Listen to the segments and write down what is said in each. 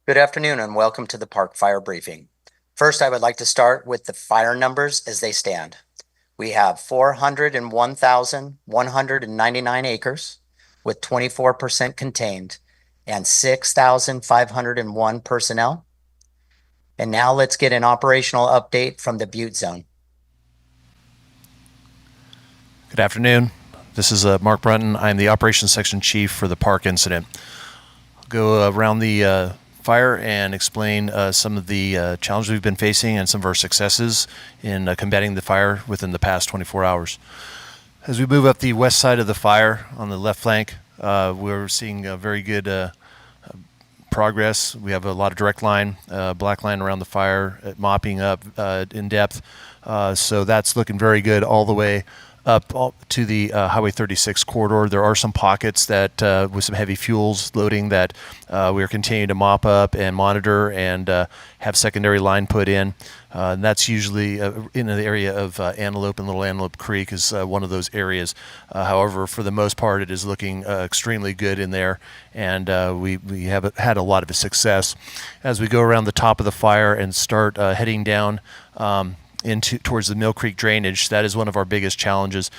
Good afternoon and welcome to the Park Fire Briefing. First, I would like to start with the fire numbers as they stand. We have 401,199 acres with 24% contained and 6,501 personnel. And now let's get an operational update from the Butte Zone. Good afternoon. This is Mark Brunton. I'm the Operations Section Chief for the Park incident. I'll go around the fire and explain some of the challenges we've been facing and some of our successes in combating the fire within the past 24 hours. As we move up the west side of the fire on the left flank, we're seeing very good progress. We have a lot of direct line, black line around the fire, mopping up in depth. So that's looking very good all the way up to the Highway 36 corridor. There are some pockets that with some heavy fuels loading that we are continuing to mop up and monitor and have secondary line put in. And that's usually in the area of Antelope and Little Antelope Creek is one of those areas. However, for the most part, it is looking extremely good in there, and we have had a lot of success. As we go around the top of the fire and start heading down towards the Mill Creek drainage, that is one of our biggest challenges.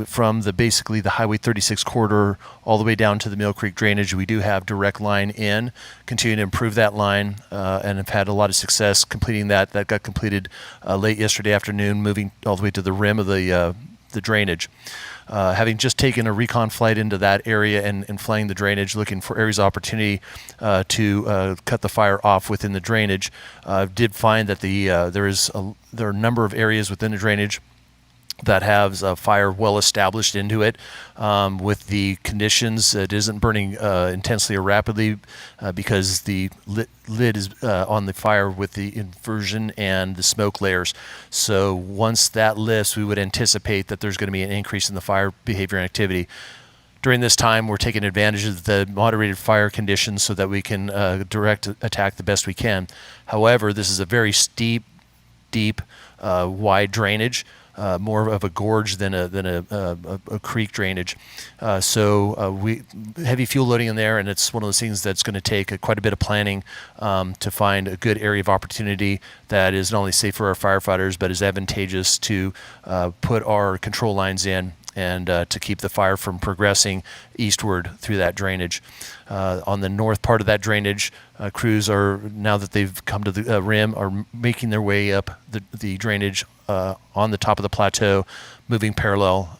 From basically the Highway 36 corridor all the way down to the Mill Creek drainage, we do have direct line in, continue to improve that line, and have had a lot of success completing that. That got completed late yesterday afternoon, moving all the way to the rim of the drainage. Having just taken a recon flight into that area and flying the drainage, looking for areas of opportunity to cut the fire off within the drainage, did find that there are a number of areas within the drainage that has fire well established into it. With the conditions, it isn't burning intensely or rapidly because the lid is on the fire with the inversion and the smoke layers. So once that lifts, we would anticipate that there's going to be an increase in the fire behavior and activity. During this time, we're taking advantage of the moderated fire conditions so that we can direct attack the best we can. However, this is a very steep, deep, wide drainage. More of a gorge than a creek drainage. We heavy fuel loading in there, and it's one of those things that's going to take quite a bit of planning to find a good area of opportunity that is not only safe for our firefighters, but is advantageous to put our control lines in and to keep the fire from progressing eastward through that drainage. On the north part of that drainage, crews are, now that they've come to the rim, are making their way up the drainage on the top of the plateau, moving parallel,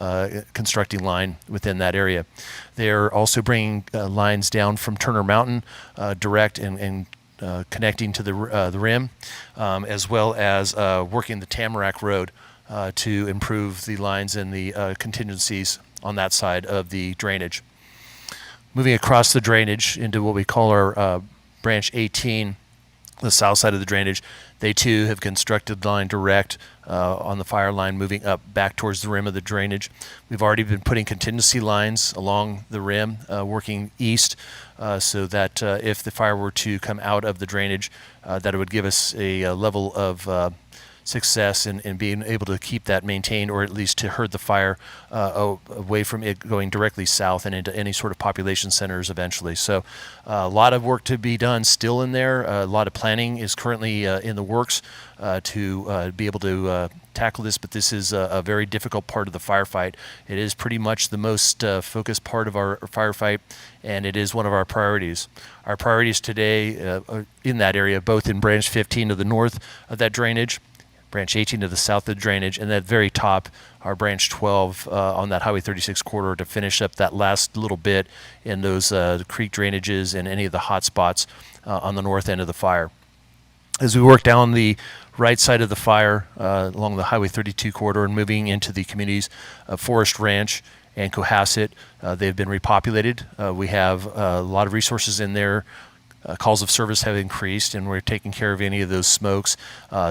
constructing line within that area. They're also bringing lines down from Turner Mountain, direct and connecting to the rim, as well as working the Tamarack Road to improve the lines and the contingencies on that side of the drainage. Moving across the drainage into what we call our branch 18, the south side of the drainage, they too have constructed the line direct on the fire line moving up back towards the rim of the drainage. We've already been putting contingency lines along the rim, working east, so that if the fire were to come out of the drainage, that it would give us a level of success in being able to keep that maintained, or at least to herd the fire away from it going directly south and into any sort of population centers eventually. So a lot of work to be done still in there. A lot of planning is currently in the works to be able to tackle this, but this is a very difficult part of the firefight. It is pretty much the most focused part of our firefight, and it is one of our priorities. Our priorities today are in that area, both in branch 15 to the north of that drainage, branch 18 to the south of the drainage, and at the very top, our branch 12 on that Highway 36 corridor to finish up that last little bit in those creek drainages and any of the hot spots on the north end of the fire. As we work down the right side of the fire along the Highway 32 corridor and moving into the communities of Forest Ranch and Cohasset, they've been repopulated. We have a lot of resources in there. Calls of service have increased, and we're taking care of any of those smokes,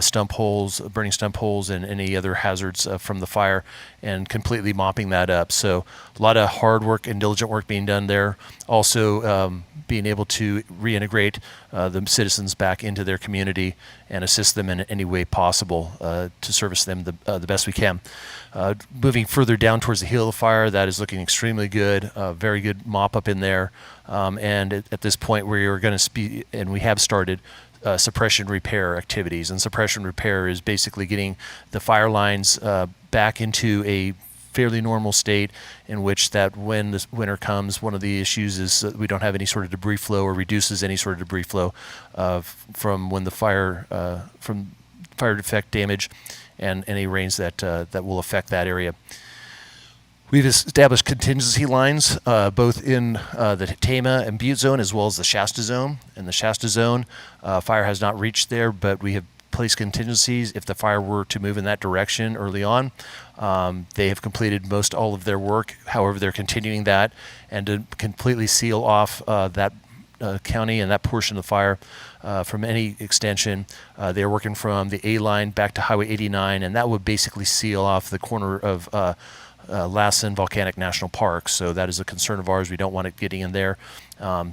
stump holes, burning stump holes, and any other hazards from the fire, and completely mopping that up. So a lot of hard work and diligent work being done there. Also being able to reintegrate the citizens back into their community and assist them in any way possible to service them the best we can. Moving further down towards the heel of the fire, that is looking extremely good. Very good mop up in there. And at this point, we are going to be, and we have started suppression repair activities. And suppression repair is basically getting the fire lines back into a fairly normal state, in which that when this winter comes, one of the issues is that we don't have any sort of debris flow, or reduces any sort of debris flow from when the fire from fire defect damage and any rains that will affect that area. We've established contingency lines both in the Tama and Butte zone, as well as the Shasta zone. In the Shasta zone, fire has not reached there, but we have placed contingencies if the fire were to move in that direction early on. They have completed most all of their work. However, they're continuing that, and to completely seal off that county and that portion of the fire from any extension. They're working from the A line back to Highway 89, and that would basically seal off the corner of Lassen Volcanic National Park. So that is a concern of ours. We don't want it getting in there.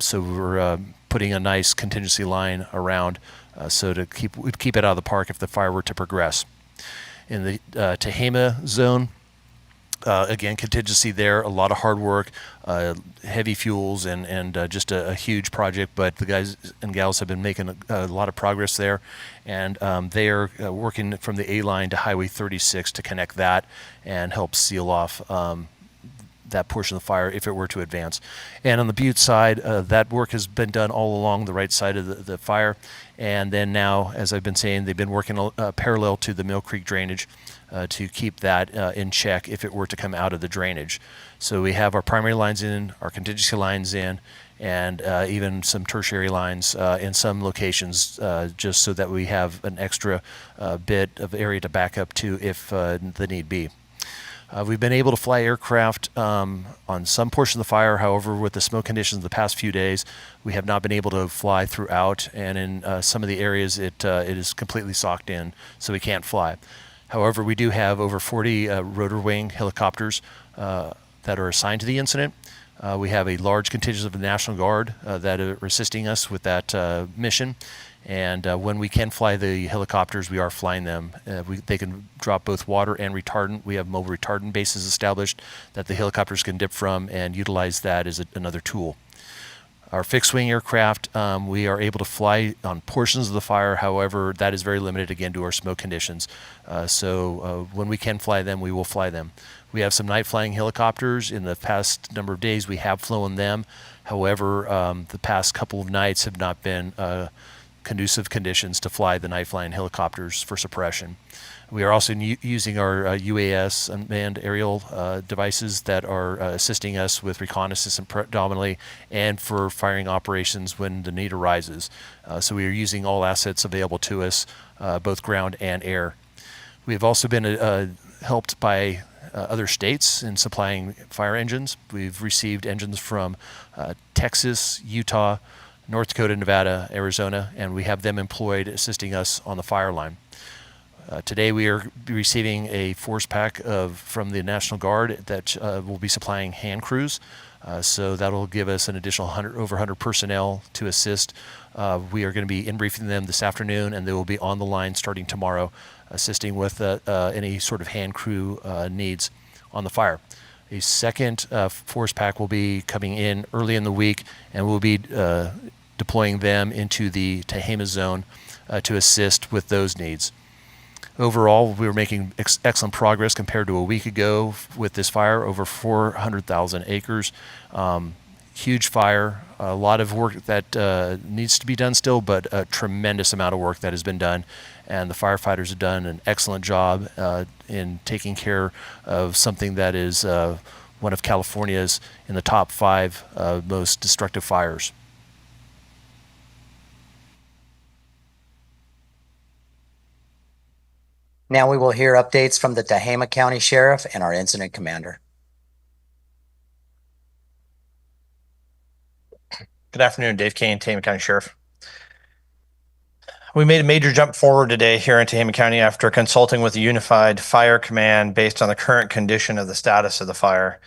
So we're putting a nice contingency line around so to keep it out of the park if the fire were to progress. In the Tehama zone, again, contingency there, a lot of hard work, heavy fuels, and just a huge project. But the guys and gals have been making a lot of progress there, and they are working from the A line to Highway 36 to connect that and help seal off that portion of the fire if it were to advance. And on the Butte side, that work has been done all along the right side of the fire. And then now, as I've been saying, they've been working parallel to the Mill Creek drainage to keep that in check if it were to come out of the drainage. So we have our primary lines in, our contingency lines in, and even some tertiary lines in some locations, just so that we have an extra bit of area to back up to if the need be. We've been able to fly aircraft on some portion of the fire. However, with the smoke conditions the past few days, we have not been able to fly throughout, and in some of the areas it is completely socked in, so we can't fly. However, we do have over 40 rotor wing helicopters that are assigned to the incident. We have a large contingent of the National Guard that are assisting us with that mission. And when we can fly the helicopters, we are flying them. They can drop both water and retardant. We have mobile retardant bases established that the helicopters can dip from and utilize that as another tool. Our fixed-wing aircraft, we are able to fly on portions of the fire. However, that is very limited, again, to our smoke conditions. So when we can fly them, we will fly them. We have some night-flying helicopters. In the past number of days, we have flown them. However, the past couple of nights have not been conducive conditions to fly the night-flying helicopters for suppression. We are also using our UAS, unmanned aerial devices, that are assisting us with reconnaissance predominantly, and for firing operations when the need arises. So we are using all assets available to us, both ground and air. We have also been helped by other states in supplying fire engines. We've received engines from Texas, Utah, North Dakota, Nevada, Arizona, and we have them employed assisting us on the fire line. Today we are receiving a force pack from the National Guard that will be supplying hand crews. So that will give us an additional over 100 personnel to assist. We are going to be in-briefing them this afternoon, and they will be on the line starting tomorrow, assisting with any sort of hand crew needs on the fire. A second force pack will be coming in early in the week, and we'll be deploying them into the Tehama zone to assist with those needs. Overall, we were making excellent progress compared to a week ago with this fire, over 400,000 acres. Huge fire, a lot of work that needs to be done still, but a tremendous amount of work that has been done. And the firefighters have done an excellent job in taking care of something that is one of California's in the top 5 most destructive fires. Now we will hear updates from the Tehama County Sheriff and our incident commander. Good afternoon, Dave Kane, Tehama County Sheriff. We made a major jump forward today here in Tehama County after consulting with the Unified Fire Command based on the current condition of the status of the fire.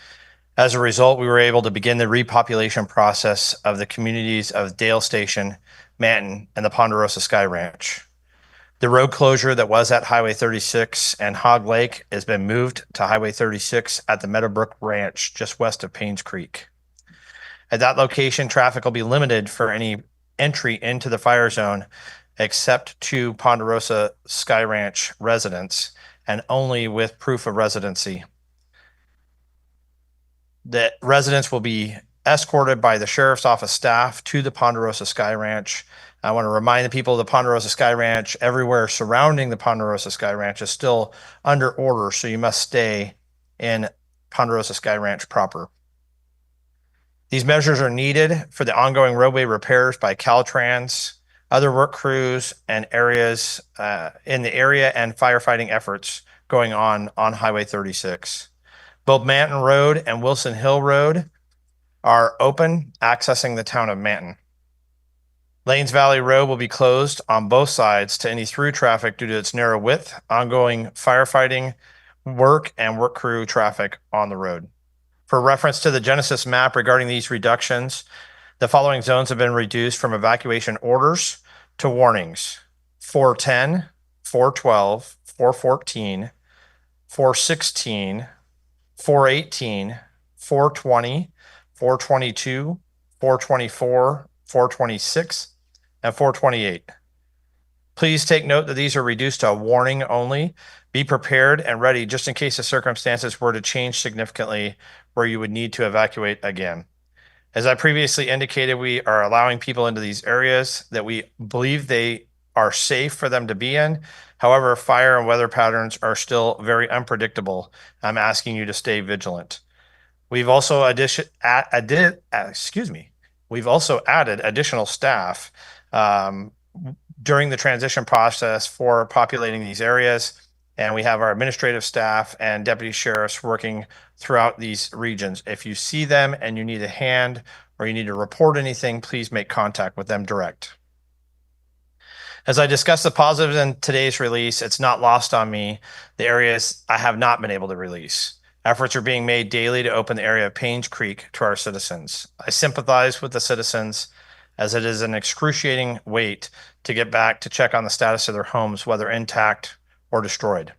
As a result, we were able to begin the repopulation process of the communities of Dale Station, Manton, and the Ponderosa Sky Ranch. The road closure that was at Highway 36 and Hog Lake has been moved to Highway 36 at the Meadowbrook Ranch, just west of Paynes Creek. At that location, traffic will be limited for any entry into the fire zone except to Ponderosa Sky Ranch residents and only with proof of residency. The residents will be escorted by the sheriff's office staff to the Ponderosa Sky Ranch. I want to remind the people of the Ponderosa Sky Ranch, everywhere surrounding the Ponderosa Sky Ranch is still under order, so you must stay in Ponderosa Sky Ranch proper. These measures are needed for the ongoing roadway repairs by Caltrans, other work crews, and areas in the area and firefighting efforts going on Highway 36. Both Manton Road and Wilson Hill Road are open, accessing the town of Manton. Lanes Valley Road will be closed on both sides to any through traffic due to its narrow width, ongoing firefighting work, and work crew traffic on the road. For reference to the Genesis map regarding these reductions, the following zones have been reduced from evacuation orders to warnings: 410, 412, 414, 416, 418, 420, 422, 424, 426, and 428. Please take note that these are reduced to a warning only. Be prepared and ready just in case the circumstances were to change significantly where you would need to evacuate again. As I previously indicated, we are allowing people into these areas that we believe they are safe for them to be in. However, fire and weather patterns are still very unpredictable. I'm asking you to stay vigilant. We've also We've also added additional staff during the transition process for populating these areas. And we have our administrative staff and deputy sheriffs working throughout these regions. If you see them and you need a hand or you need to report anything, please make contact with them direct. As I discuss the positives in today's release, it's not lost on me the areas I have not been able to release. Efforts are being made daily to open the area of Paynes Creek to our citizens. I sympathize with the citizens as it is an excruciating wait to get back to check on the status of their homes, whether intact or destroyed.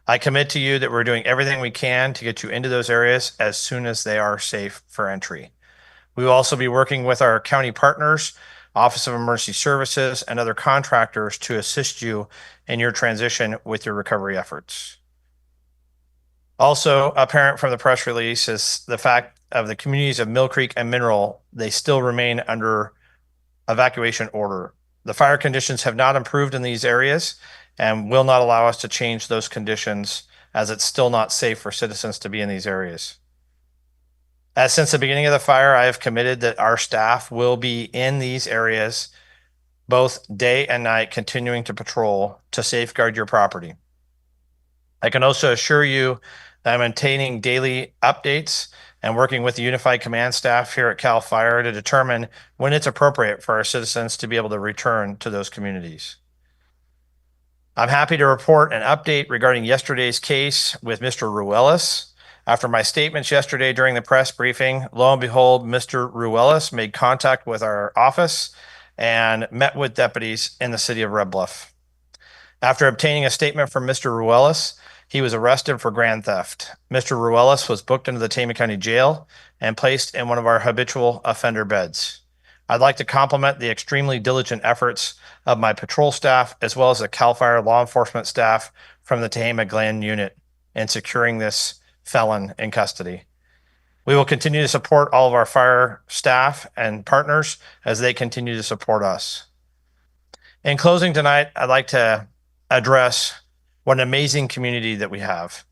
I commit to you that we're doing everything we can to get you into those areas as soon as they are safe for entry. We will also be working with our county partners, Office of Emergency Services, and other contractors to assist you in your transition with your recovery efforts. Also apparent from the press release is the fact of the communities of Mill Creek and Mineral, they still remain under evacuation order. The fire conditions have not improved in these areas and will not allow us to change those conditions as it's still not safe for citizens to be in these areas. As since the beginning of the fire, I have committed that our staff will be in these areas both day and night, continuing to patrol to safeguard your property. I can also assure you that I'm maintaining daily updates and working with the Unified Command staff here at Cal Fire to determine when it's appropriate for our citizens to be able to return to those communities. I'm happy to report an update regarding yesterday's case with Mr. Ruelas. After my statements yesterday during the press briefing, lo and behold, Mr. Ruelas made contact with our office and met with deputies in the city of Red Bluff. After obtaining a statement from Mr. Ruelas, he was arrested for grand theft. Mr. Ruelas was booked into the Tama County Jail and placed in one of our habitual offender beds. I'd like to compliment the extremely diligent efforts of my patrol staff, as well as the Cal Fire law enforcement staff from the Tehama Glen unit in securing this felon in custody. We will continue to support all of our fire staff and partners as they continue to support us. In closing tonight, I'd like to address what an amazing community that we have.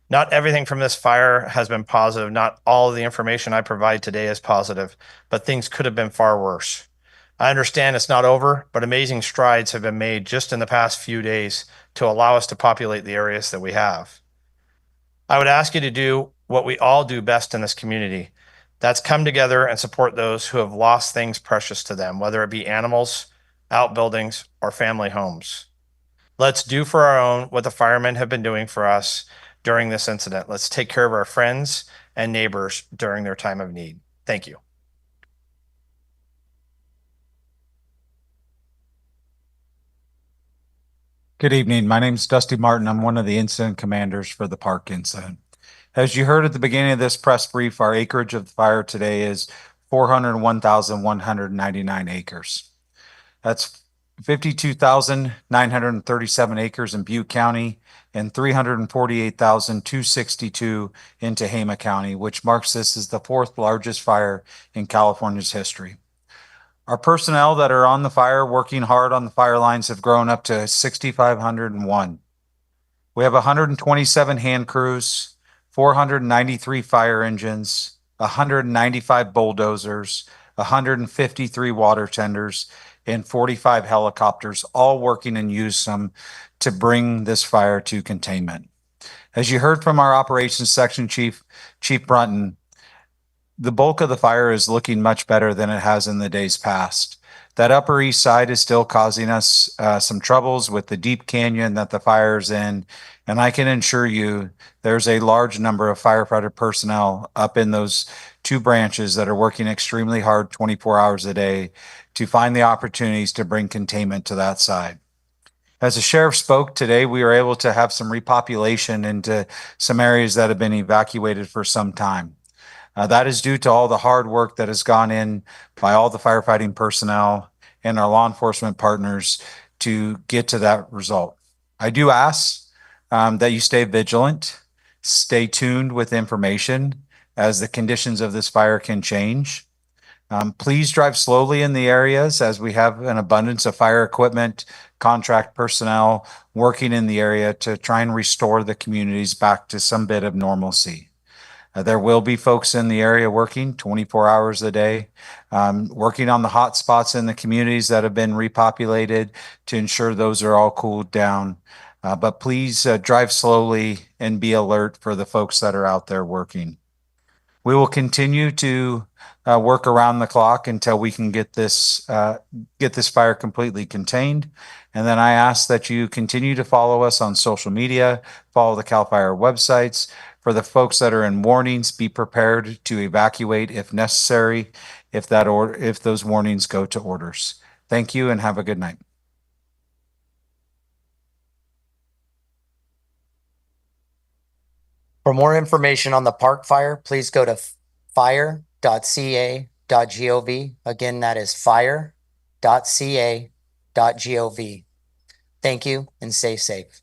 Not everything from this fire has been positive. Not all of the information I provide today is positive, but things could have been far worse. I understand it's not over, but amazing strides have been made just in the past few days to allow us to populate the areas that we have. I would ask you to do what we all do best in this community. That's come together and support those who have lost things precious to them, whether it be animals, outbuildings, or family homes. Let's do for our own what the firemen have been doing for us during this incident. Let's take care of our friends and neighbors during their time of need. Thank you. Good evening. My name is Dusty Martin. I'm one of the incident commanders for the park incident. As you heard at the beginning of this press brief, our acreage of the fire today is 401,199 acres. That's 52,937 acres in Butte County and 348,262 in Tehama County, which marks this as the fourth largest fire in California's history. Our personnel that are on the fire, working hard on the fire lines, have grown up to 6,501. We have 127 hand crews, 493 fire engines, 195 bulldozers, 153 water tenders, and 45 helicopters, all working in unison to bring this fire to containment. As you heard from our operations section chief, Chief Brunton, the bulk of the fire is looking much better than it has in the days past. That Upper East Side is still causing us some troubles with the deep canyon that the fire's in, and I can assure you there's a large number of firefighter personnel up in those two branches that are working extremely hard 24 hours a day to find the opportunities to bring containment to that side. As the sheriff spoke today, we were able to have some repopulation into some areas that have been evacuated for some time. That is due to all the hard work that has gone in by all the firefighting personnel and our law enforcement partners to get to that result. I do ask that you stay vigilant, stay tuned with information as the conditions of this fire can change. Please drive slowly in the areas as we have an abundance of fire equipment, contract personnel working in the area to try and restore the communities back to some bit of normalcy. There will be folks in the area working 24 hours a day, working on the hot spots in the communities that have been repopulated to ensure those are all cooled down. But please drive slowly and be alert for the folks that are out there working. We will continue to work around the clock until we can get this fire completely contained. And then I ask that you continue to follow us on social media, follow the CAL FIRE websites. For the folks that are in warnings, be prepared to evacuate if necessary, if those warnings go to orders. Thank you and have a good night. For more information on the park fire, please go to fire.ca.gov. Again, that is fire.ca.gov. Thank you and stay safe.